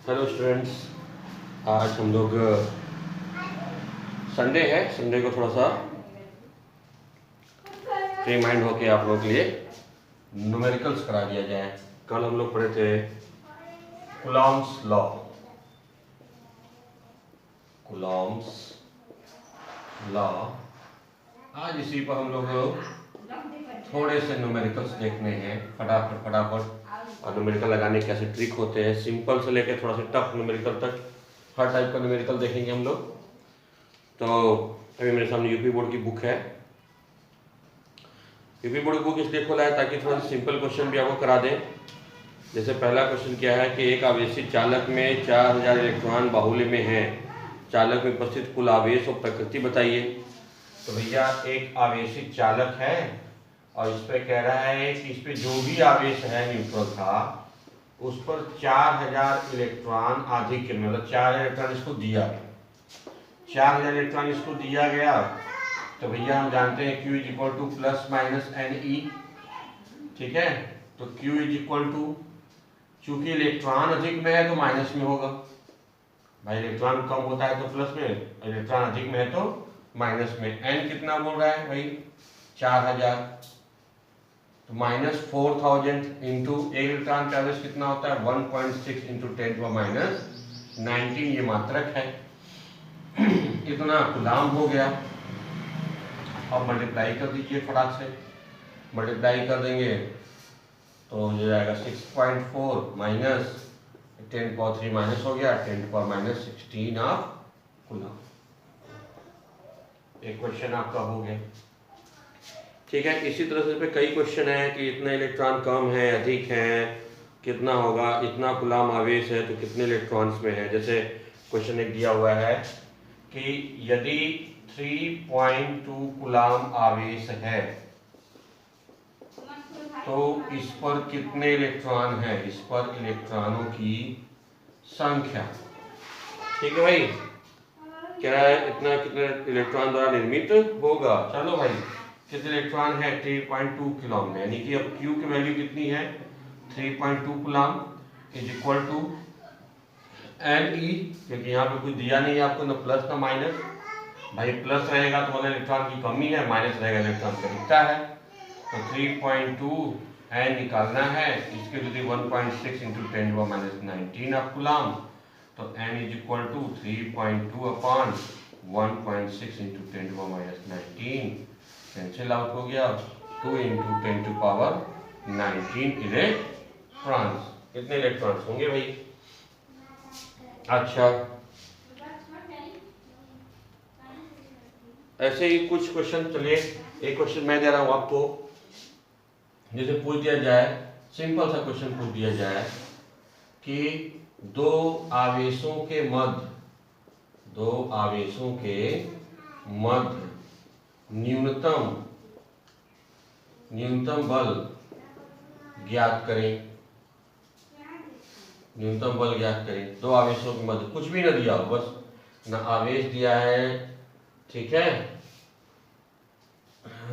Hello students, आज हम लोग संडे है। संडे को थोड़ा सा फ्री माइंड होके आप लोगों के लिए न्यूमेरिकल्स करा दिया जाए। कल हम लोग पढ़े थे कूलॉम्स लॉ। कूलॉम्स लॉ आज इसी पर हम लोग थोड़े से न्यूमेरिकल्स देखने हैं फटाफट और न्यूमेरिकल लगाने के कैसे ट्रिक होते हैं, सिंपल से लेकर थोड़ा सा टफ न्यूमेरिकल तक हर टाइप का न्यूमेरिकल देखेंगे हम लोग। तो अभी मेरे सामने यूपी बोर्ड की बुक है। यूपी बोर्ड की बुक इसलिए खोला है ताकि थोड़ा सा सिंपल क्वेश्चन भी आपको करा दें। जैसे पहला क्वेश्चन क्या है कि एक आवेशित चालक में 4000 इलेक्ट्रॉन बाहुल्य में है, चालक में उपस्थित कुल आवेश और प्रकृति बताइए। तो भैया एक आवेशित चालक है और इस पे कह रहा है कि इस पे जो भी आवेश है न्यूट्रल था उस पर 4000 इलेक्ट्रॉन अधिक, मतलब 4000 इलेक्ट्रॉन इसको दिया गया। 4000 इलेक्ट्रॉन इसको दिया गया तो भैया हम जानते हैं Q is equal two plus minus NE। ठीक है, तो Q इज इक्वल टू, चूंकि इलेक्ट्रॉन अधिक में है तो माइनस में होगा भाई, इलेक्ट्रॉन कम होता है तो प्लस में, इलेक्ट्रॉन अधिक में है तो माइनस में। N कितना बोल रहा है भाई 4000, तो माइनस 4000 इंटू एक इलेक्ट्रॉन का आवेश कितना होता है 1.6 इंटू 10⁻19, ये मात्रक है। इतना कूलॉम हो गया। अब मल्टीप्लाई कर दीजिए फटाक से, मल्टीप्लाई कर देंगे तो हो जाएगा 6.4 माइनस 10⁻³ माइनस हो गया 10⁻16 ऑफ कूलॉम। एक क्वेश्चन आपका हो गया। ठीक है, इसी तरह से पे कई क्वेश्चन है कि इतने इलेक्ट्रॉन कम है अधिक है कितना होगा, इतना कूलॉम आवेश है तो कितने इलेक्ट्रॉन्स में है। जैसे क्वेश्चन एक दिया हुआ है कि यदि 3.2 कूलॉम आवेश है तो इस पर कितने इलेक्ट्रॉन है, इस पर इलेक्ट्रॉनों की संख्या। ठीक है भाई, क्या है इतना कितने इलेक्ट्रॉन द्वारा निर्मित होगा। चलो भाई, कितने इलेक्ट्रॉन है 3.2 कूलॉम में, यानी कि अब Q की वैल्यू कितनी है 3.2 coulomb is equal to NE, क्योंकि यहाँ पे कुछ दिया नहीं है आपको, ना प्लस ना माइनस। भाई प्लस रहेगा तो मतलब इलेक्ट्रॉन की कमी है, माइनस रहेगा इलेक्ट्रॉन की अधिकता है। तो 3.2 N निकालना है, इसके लिए 1.6 इंटू 10⁻19 ऑफ कूलॉम, तो N is equal to 3.2 upon 1.6 into 10⁻19 cancel out हो गया, 2 इंटू 10⁻19 इलेक्ट्रॉन्स। कितने इलेक्ट्रॉन्स होंगे भाई। अच्छा, ऐसे ही कुछ क्वेश्चन, चलिए एक क्वेश्चन मैं दे रहा हूं आपको। जैसे पूछ दिया जाए, सिंपल सा क्वेश्चन पूछ दिया जाए कि दो आवेशों के मध्य न्यूनतम बल ज्ञात करें। न्यूनतम बल ज्ञात करें दो आवेशों के मध्य, कुछ भी ना दिया हो, बस ना आवेश दिया है। ठीक है,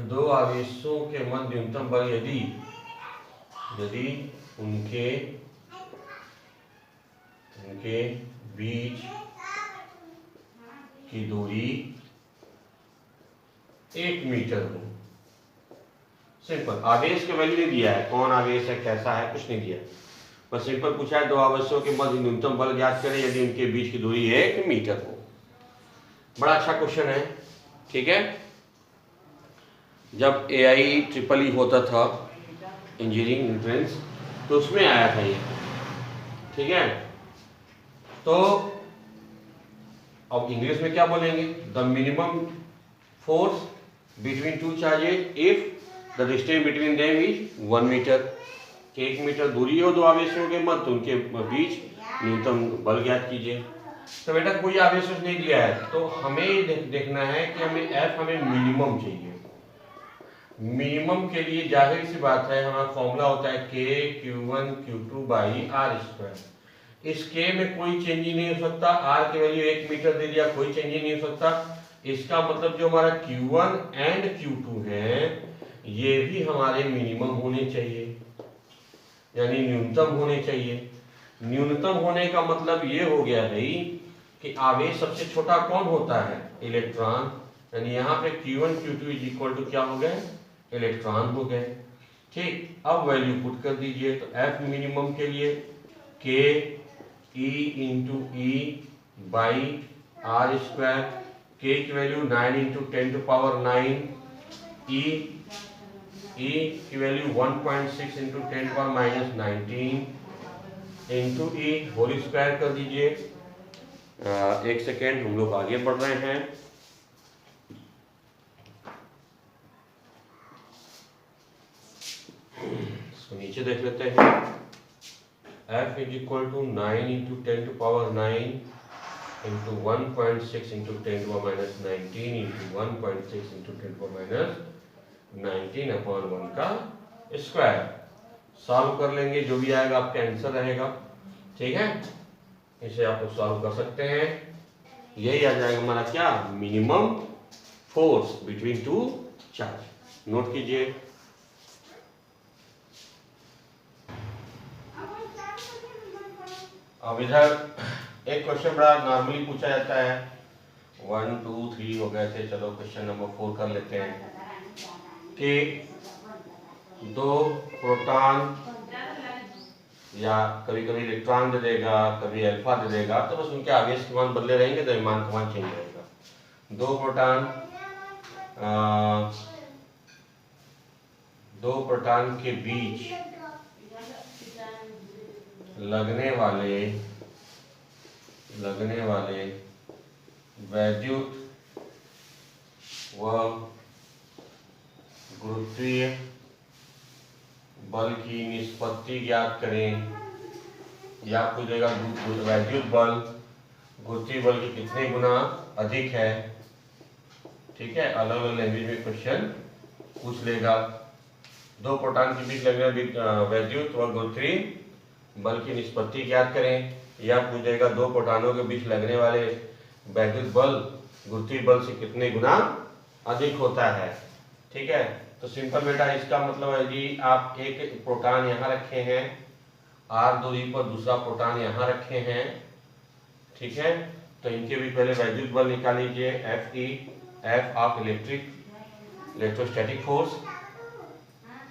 दो आवेशों के मध्य न्यूनतम बल यदि उनके बीच की दूरी 1 मीटर हो। सिंपल, आवेश की वैल्यू नहीं दिया है, कौन आवेश है कैसा है कुछ नहीं दिया, बस सिंपल पूछा है दो आवेशों के मध्य न्यूनतम बल ज्ञात करें यदि उनके बीच की दूरी 1 मीटर हो। बड़ा अच्छा क्वेश्चन है। ठीक है, जब AIEEE होता था इंजीनियरिंग एंट्रेंस तो उसमें आया था ये। ठीक है, तो अब इंग्लिश में क्या बोलेंगे, the minimum force between two charges if the distance between them is 1 metre. कि 1 मीटर दूरी हो दो आवेशों के मध्य, उनके बीच न्यूनतम बल ज्ञात कीजिए। तो बेटा कोई आवेश नहीं दिया है तो हमें देखना है कि हमें मिनिमम चाहिए। मिनिमम के लिए जाहिर सी बात है हमारा फॉर्मूला होता है KQ1 Q2 बाई R²। इस K में कोई चेंज ही नहीं हो सकता, R की वैल्यू 1 मीटर दे दिया, कोई चेंज ही नहीं हो सकता। इसका मतलब जो हमारा Q1 एंड Q2 है ये भी हमारे मिनिमम होने चाहिए, यानी न्यूनतम होने चाहिए। न्यूनतम होने का मतलब ये हो गया भाई कि आवेश सबसे छोटा कौन होता है? इलेक्ट्रॉन। यानी यहाँ पे Q1 Q2 is equal to क्या हो गए? इलेक्ट्रॉन हो गए। ठीक, अब वैल्यू पुट कर दीजिए। तो F मिनिमम के लिए K E into e by r square. K की value 9 into 10 to power 9, E की value 1.6 into 10 to power minus 19 into e whole square कर दीजिए। एक सेकेंड, हम लोग आगे बढ़ रहे हैं। इसको नीचे देख लेते हैं। F is equal to 9 into 10 to power 9 into 1.6 into 10 to power minus 19 into 1.6 into 10 to power minus 19 upon 1 का स्क्वायर। सॉल्व कर लेंगे, जो भी आएगा आपका आंसर रहेगा। ठीक है, इसे आप लोग सॉल्व कर सकते हैं। यही आ जाएगा हमारा क्या? Minimum force between to charge. Note कीजिए। अब इधर एक क्वेश्चन बड़ा नॉर्मली पूछा जाता है। 1 2 3 हो गए थे, चलो क्वेश्चन नंबर 4 कर लेते हैं कि दो प्रोटॉन या कभी कभी इलेक्ट्रॉन दे देगा, कभी अल्फा दे देगा, तो बस उनके आवेश के मान बदले रहेंगे, द्रव्यमान का मान चेंज रहेगा। दो प्रोटॉन के बीच लगने वाले वैद्युत व गुरुत्वीय बल की निष्पत्ति ज्ञात करें। या पूछेगा वैद्युत बल गुरुत्वीय बल के कितने गुना अधिक है। ठीक है, अलग अलग लैंग्वेज में क्वेश्चन पूछ लेगा। दो प्रोटॉन के बीच लगने वाले वैद्युत व गुरुत्वीय बल की निष्पत्ति ज्ञात करें। या पूछेगा दो प्रोटॉनों के बीच लगने वाले वैद्युत बल गुरुत्वीय बल से कितने गुना अधिक होता है। ठीक है, तो सिंपल बेटा इसका मतलब है जी, आप एक प्रोटॉन यहाँ रखे हैं, r दूरी पर दूसरा प्रोटॉन यहाँ रखे हैं। ठीक है, तो इनके भी पहले वैद्युत बल निकाल लीजिए। F of electrostatic force,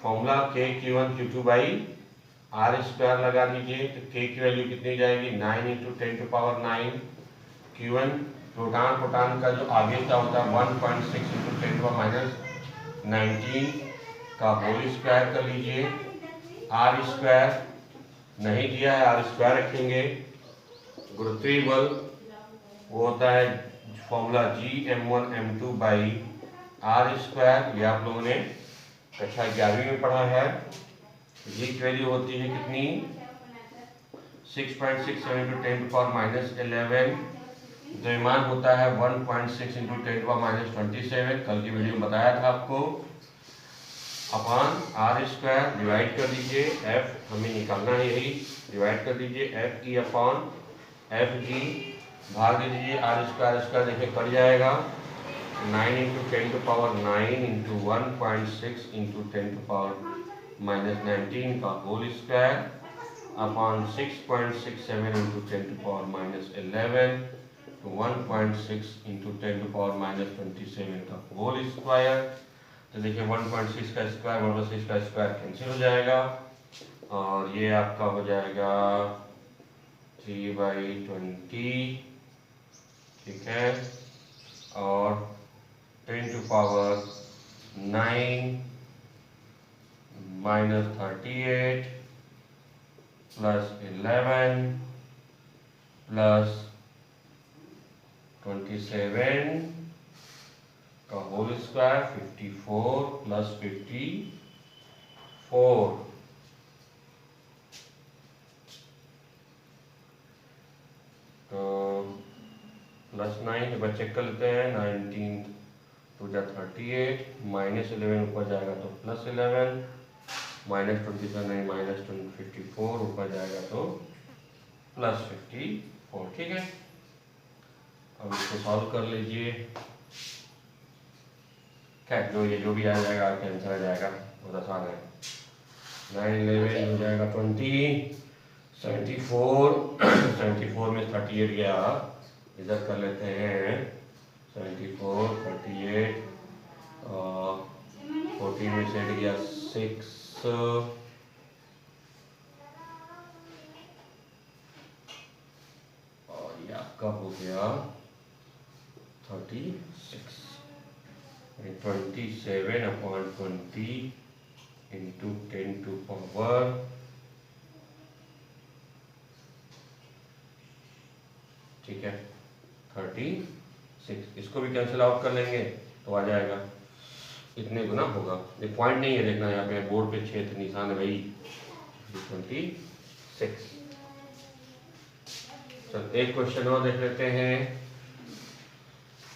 formula K Q1 Q2 by r square लगा दीजिए। तो K की वैल्यू कितनी जाएगी? 9 into 10 to power 9। Q1 proton का जो आवेश का होता है 1.6 इंटू 10 टू पावर माइनस 19 का होल स्क्वायर कर लीजिए। आर स्क्वायर नहीं दिया है, आर स्क्वायर रखेंगे। गुरुत्वीय बल वो होता है formula Gm1m2 by r square. ये आप लोगों ने कक्षा 11वीं में पढ़ा है। जी की वैल्यू होती है कितनी? 6.67 इंटू 10 टू पावर माइनस 11। द्रव्यमान होता है 1.6 इंटू 10 टू पावर माइनस 27। कल की वीडियो में बताया था आपको। अपॉन आर स्क्वायर डिवाइड कर दीजिए। एफ हमें निकालना है, यही डिवाइड कर दीजिए। F E upon F G भाग दे दीजिए। आर स्क्वायर देखिए कट जाएगा। 9 into 10 to power 9 into 1.6 into 10 to power minus 19 का whole square upon 6.67 into 10 to power minus 11 to 1.6 into 10 to power minus 27 का होल स्क्वायर। तो देखिए 1.6 का स्क्वायर 1/6 का स्क्वायर कैंसिल हो जाएगा और ये आपका हो जाएगा 3/20। ठीक है, और 10 to power 9 minus 38 plus 11 plus 27 का होल स्क्वायर 54 प्लस 54। तो प्लस 9 एक बार चेक कर लेते हैं। 19 टू जा 38 माइनस 11 ऊपर जाएगा तो प्लस 11 माइनस 27 नहीं माइनस 54 ऊपर जाएगा तो प्लस 54। ठीक है, अब इसको सॉल्व कर लीजिए। खैर जो भी आ जाएगा आपका आंसर आ जाएगा, बहुत आसान है। 9 11 हो जाएगा 20, 74 में 38 गया, इधर कर लेते हैं 74 38 14 में सेट गया 6 और ये आपका हो गया 36 27/20 इंटू 10 टू पावर ठीक है 36। इसको भी कैंसिल आउट कर लेंगे तो आ जाएगा इतने गुना होगा। ये पॉइंट नहीं है, देखना यहाँ पे बोर्ड पे क्षेत्र निशान है भाई 26। चल एक क्वेश्चन और देख लेते हैं।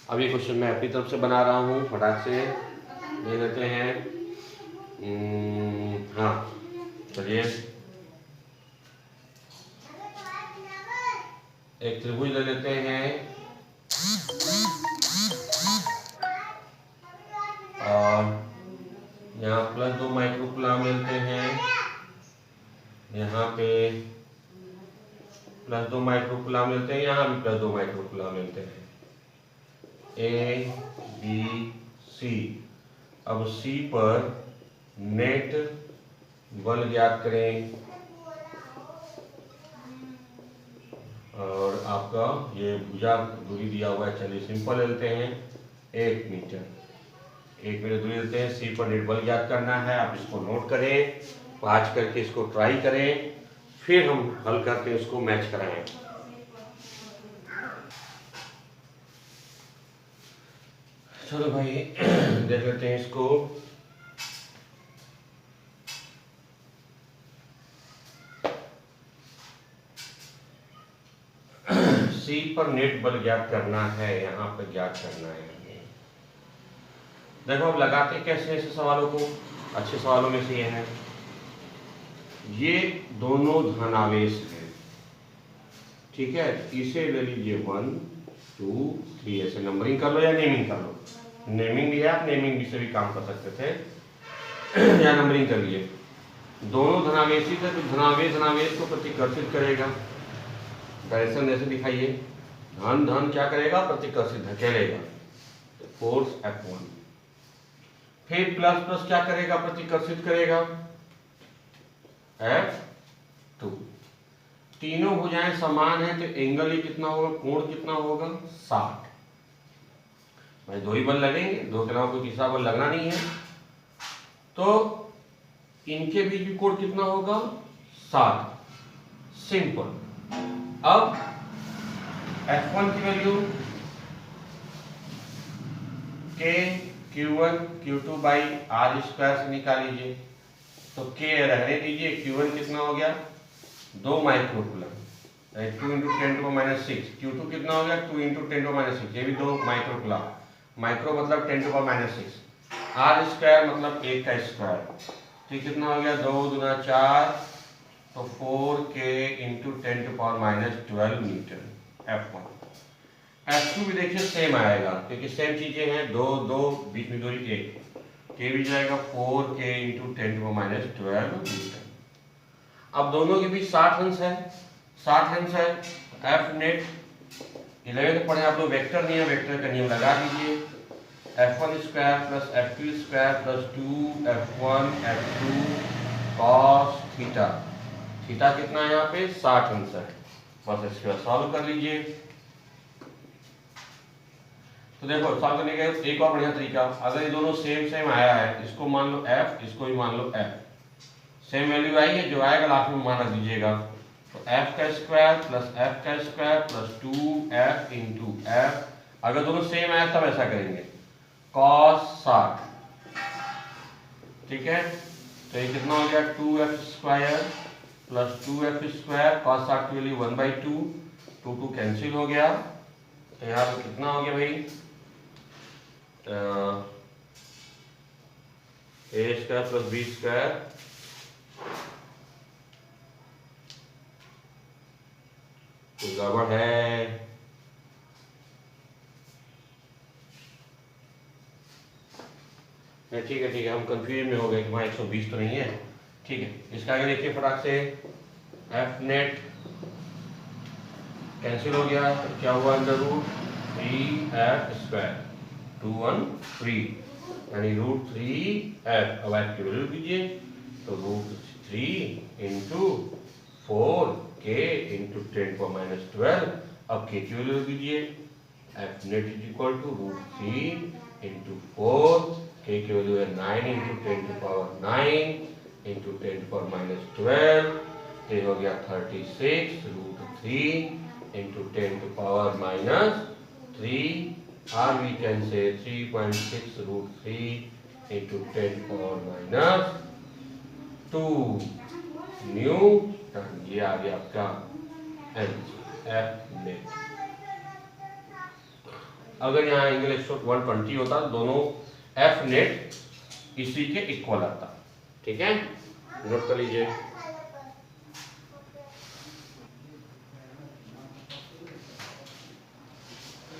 अब ये क्वेश्चन मैं अपनी तरफ से बना रहा हूँ, फटाक से देख लेते हैं। हाँ चलिए, एक त्रिभुज ले लेते हैं और यहाँ +2 माइक्रोकुलाम लेते हैं, यहाँ पे +2 माइक्रोकुलाम लेते हैं, यहाँ भी +2 माइक्रोकुलाम लेते हैं। A B C। अब C पर नेट बल ज्ञात करें और आपका ये भुजा दूरी दिया हुआ है, चलिए सिंपल लेते हैं 1 मीटर। 1 मीटर दूरी लेते हैं, C पर नेट बल ज्ञात करना है। आप इसको नोट करें, 5 करके इसको ट्राई करें, फिर हम हल करके उसको मैच कराएं। चलो भाई देख लेते हैं इसको। सी पर नेट बल ज्ञात करना है, यहाँ पर ज्ञात करना है। देखो अब लगाते कैसे ऐसे सवालों को, अच्छे सवालों में से ये है, ये दोनों धनावेश हैं, ठीक है। इसे ले लीजिए 1 2 3, ऐसे नंबरिंग कर लो या नेमिंग कर लो। नेमिंग भी है, आप नेमिंग भी से भी काम कर सकते थे या नंबरिंग कर लिए। दोनों धनावेशी थे तो धनावेश को प्रतिकर्षित करेगा। डायरेक्शन जैसे दिखाइए, धन क्या करेगा, प्रतिकर्षित धकेलेगा, तो फोर्स F1। फिर प्लस क्या करेगा, प्रतिकर्षित करेगा F2। तीनों भुजाएं समान है तो एंगल ही कितना होगा, कोण कितना होगा 60। भाई 2 ही बल लगेंगे, 2 के अलावा कोई तीसरा बल लगना नहीं है, तो इनके बीच भी कोण कितना होगा 60। सिंपल। अब F1 की value K Q1 Q2 by R square से निकाल लीजिए। तो K रहने दीजिए, Q1 कितना हो गया 2 माइक्रोकुलम, 2 × 10⁻⁶। Q2 कितना हो गया 2 × 10⁻⁶, ये भी 2 माइक्रोकुलम। माइक्रो मतलब 10⁻⁶, R स्क्वायर मतलब 1 का स्क्वायर, ठीक कितना हो गया 2 दूना 4, तो 4K × 10⁻12 मीटर F1। F2 भी देखिए सेम आएगा, क्योंकि सेम चीजें हैं, 2 2 बीच में दूरी 1, K भी जाएगा 4K × 10⁻12 मीटर। अब दोनों के बीच 60 अंश है, 60 अंश है, F नेट 11 पढ़े आप लोग, वेक्टर नियम, वेक्टर का नियम लगा दीजिए। F1 square plus F2 square plus 2F1 F2 cos theta. Theta कितना है यहाँ पे 60 अंश है, बस इसके बाद सॉल्व कर लीजिए। तो देखो सॉल्व करने का एक और बढ़िया तरीका, अगर ये दोनों सेम आया है, इसको मान लो F, इसको भी मान लो F, सेम वैल्यू आई है, जो आएगा लास्ट में मान रख दीजिएगा। तो F का स्क्वायर प्लस F का स्क्वायर प्लस 2F × F, अगर दोनों सेम आया तब ऐसा करेंगे cos 60, ठीक है। तो ये कितना हो गया 2F square plus 2F square, cos 60 की वैल्यू 1/2, 2 कैंसिल हो गया, तो यहाँ पे कितना हो गया भाई A square plus B square, तो गड़बड़ है, ठीक है हम कंफ्यूजन में हो गए कि वहाँ 120 तो नहीं है, ठीक है। इसका आगे देखिए फटाक से, एफ नेट कैंसिल हो गया तो क्या हुआ, अंडर रूट 3f², 213 यानी √3f। अब आप वैल्यू कीजिए तो √3 इंटू 4k इंटू 10⁻12। अब k की वैल्यू कीजिए, F net is equal to √3 into 4, k की वैल्यू है 9 इंटू 10⁻9 इंटू 10⁻12, ये हो गया 36 √3 into 10⁻³ or we can say 3.6 √3 into 10⁻²। Newton, ये आ गया आपका आंसर एफ नेट। अगर यहाँ एंगल 120 होता दोनों एफ नेट इसी के इक्वल आता। ठीक है, नोट कर लीजिए।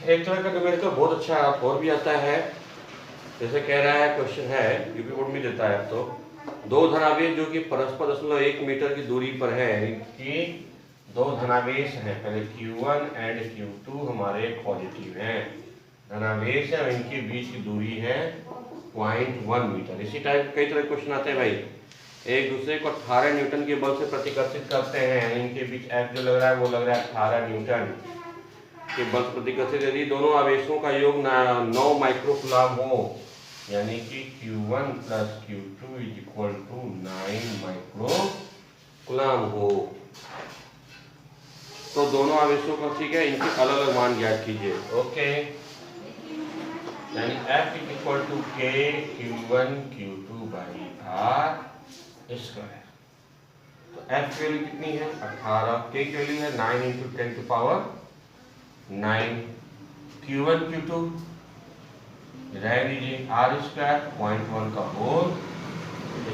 एक तरह का न्यूमेरिकल बहुत अच्छा है, और भी आता है। जैसे कह रहा है, क्वेश्चन है यूपी बोर्ड में देता है, तो दो धनावेश जो कि परस्पर 1 मीटर की दूरी पर है, इनकी दो धनावेश हैं, पहले Q1 एंड Q2 हमारे पॉजिटिव हैं, धनावेश है, इनके बीच की दूरी है 0.1 मीटर। इसी टाइप कई तरह के क्वेश्चन आते हैं भाई। एक दूसरे को 18 न्यूटन के बल से प्रतिकर्षित करते हैं, इनके बीच F जो लग रहा है वो लग रहा है 18 न्यूटन के बल से प्रतिकर्षित। यदि दोनों आवेशों का योग 9 माइक्रोकुलाम हो, यानी कि Q1 plus Q2 is equal to 9 microcoulomb हो, तो दोनों आवेशों का, ठीक है, इनके अलग अलग मान ज्ञात कीजिए। ओके, यानी F is equal to K Q1 Q2 by R square. तो F की वैल्यू कितनी है 18, K की वैल्यू है 9 इंटू 10⁻9, Q1 Q2 रह लीजिए, R स्क्वायर 0.1 का होल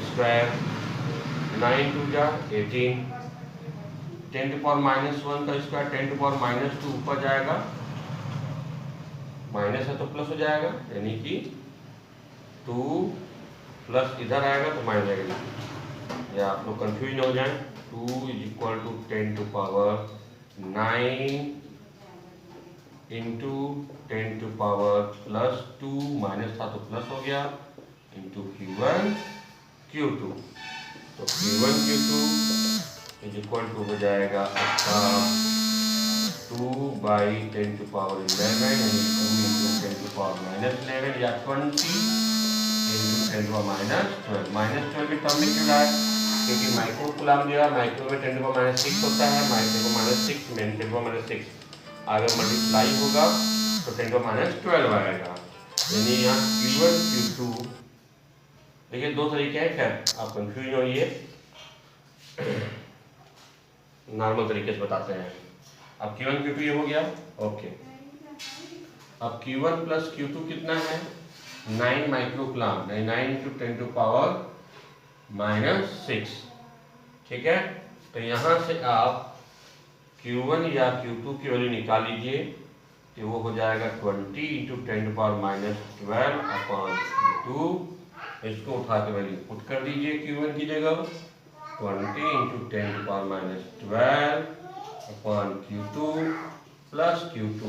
स्क्वायर, 9 टू जा 18, 10⁻⁻1 का स्क्वायर 10⁻⁻2 ऊपर जाएगा, माइनस है तो प्लस हो जाएगा, यानी कि 2 प्लस इधर आएगा तो माइनस आएगा, या आप लोग कंफ्यूज हो जाए। 2 is equal to 10⁻9 into 10⁻+2, minus था तो प्लस हो गया, इंटू Q1 Q2, तो Q1 Q2 is equal to हो जाएगा आपका 2 बाई 10⁻11 यानी 2 इंटू 10⁻11 या 20 इंटू 10⁻12। -12 के टर्म में क्यों रहा है, क्योंकि माइक्रोकुलाम दिया, माइक्रो में 10⁻6 होता है, माइक्रो 6 में 10⁻6 अगर मल्टीप्लाई होगा तो 10⁻12 आएगा, यानी यहाँ Q1 Q2। देखिए दो तरीके हैं, खैर आप कंफ्यूज होइए, नॉर्मल तरीके से बताते हैं। अब Q1 Q2 ये हो गया, ओके। अब Q1 प्लस Q2 कितना है 9 माइक्रोकुलाम, 9 इंटू 10⁻⁻6, ठीक है। तो यहाँ से आप Q1 या Q2 की वैल्यू निकाल लीजिए, तो वो हो जाएगा 20 इंटू 10⁻12 अपॉन Q2। इसको उठा के वैल्यू पुट कर दीजिए Q1 की जगह, 20 into 10⁻12 upon Q2 plus Q2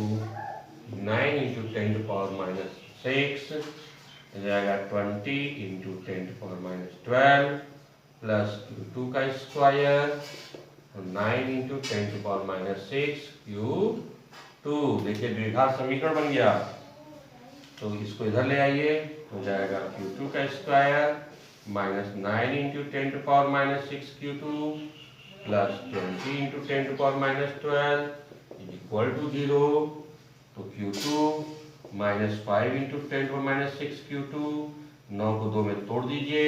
9 into 10⁻6 हो जाएगा 20 इंटू 10⁻12 प्लस Q2 का स्क्वायर 9 इंटू 10⁻6 Q2। देखिए द्विघात समीकरण बन गया, तो इसको इधर ले आइए, हो जाएगा Q2 का square minus 9 into 10⁻6 Q2 plus 20 into 10⁻12 is equal to 0। तो Q2 माइनस 5 इंटू 10⁻6 Q2, 9 को 2 में तोड़ दीजिए,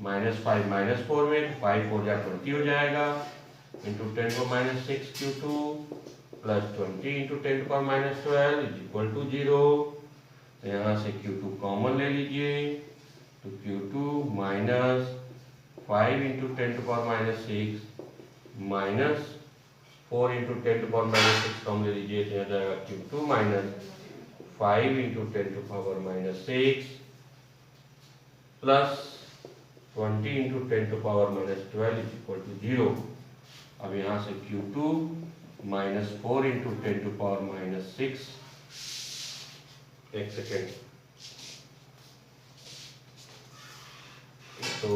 -5 -4 में 5 4 जा 20 हो जाएगा, into 10⁻6 Q2 plus 20 into 10⁻12 is equal to 0। तो यहाँ से Q2 कॉमन ले लीजिए, तो Q2 minus 5 into 10⁻6 minus 4 into 10⁻6 common ले लीजिए, तो यहाँ जाएगा Q2 minus 5 into 10⁻6 plus 20 into 10⁻12 is equal to 0। अब यहाँ से Q2 -4 × 10⁻⁻6। एक सेकेंड, तो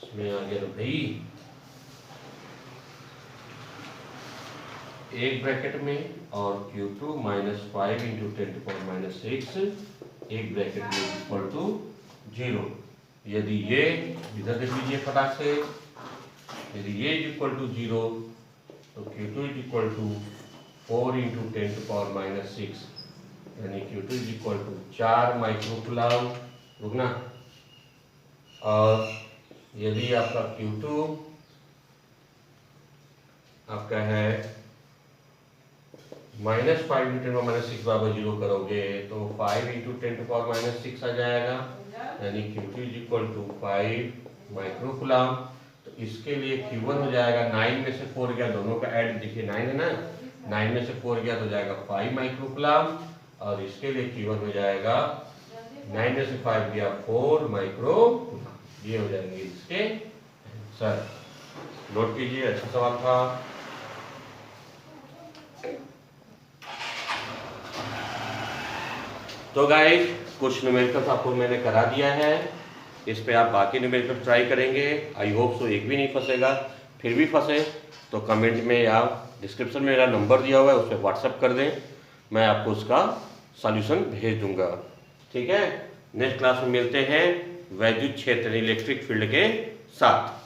इसमें आ गया भाई एक ब्रैकेट में, और Q2 -5 × 10⁻⁻6 एक ब्रैकेट में इक्वल टू 0। यदि ये इधर देख लीजिए फटाक से, यदि ये इक्वल टू 0 तो Q2 इक्वल टू 4 × 10⁻⁻6, यानी Q2 इक्वल टू 4 माइक्रोकूलम। रुकना। और यदि आपका Q2 आपका है -5 × 10⁻⁻6 बराबर 0 करोगे तो 5 × 10⁻⁻6 आ जाएगा, यानी Q2 इक्वल टू 5 माइक्रोकूलम। तो इसके लिए Q1 हो जाएगा 9 में से 4 गया, दोनों का ऐड देखिए 9 है ना, 9 में से 4 गया तो जाएगा 5 माइक्रोकूलम, और इसके लिए Q1 हो जाएगा 9 में से 5 गया 4 माइक्रोकूलम। ये हो जाएंगे इसके आंसर। नोट कीजिए, अच्छा सवाल था। तो गाइस कुछ न्यूमेरिकल्स आपको मैंने करा दिया है, इस पे आप बाकी न्यूमेरिकल ट्राई करेंगे। आई होप सो एक भी नहीं फंसेगा। फिर भी फंसे तो कमेंट में या डिस्क्रिप्शन में मेरा नंबर दिया हुआ है, उस पर व्हाट्सएप कर दें, मैं आपको उसका सॉल्यूशन भेज दूंगा। ठीक है, नेक्स्ट क्लास में मिलते हैं वैद्युत क्षेत्र इलेक्ट्रिक फील्ड के साथ।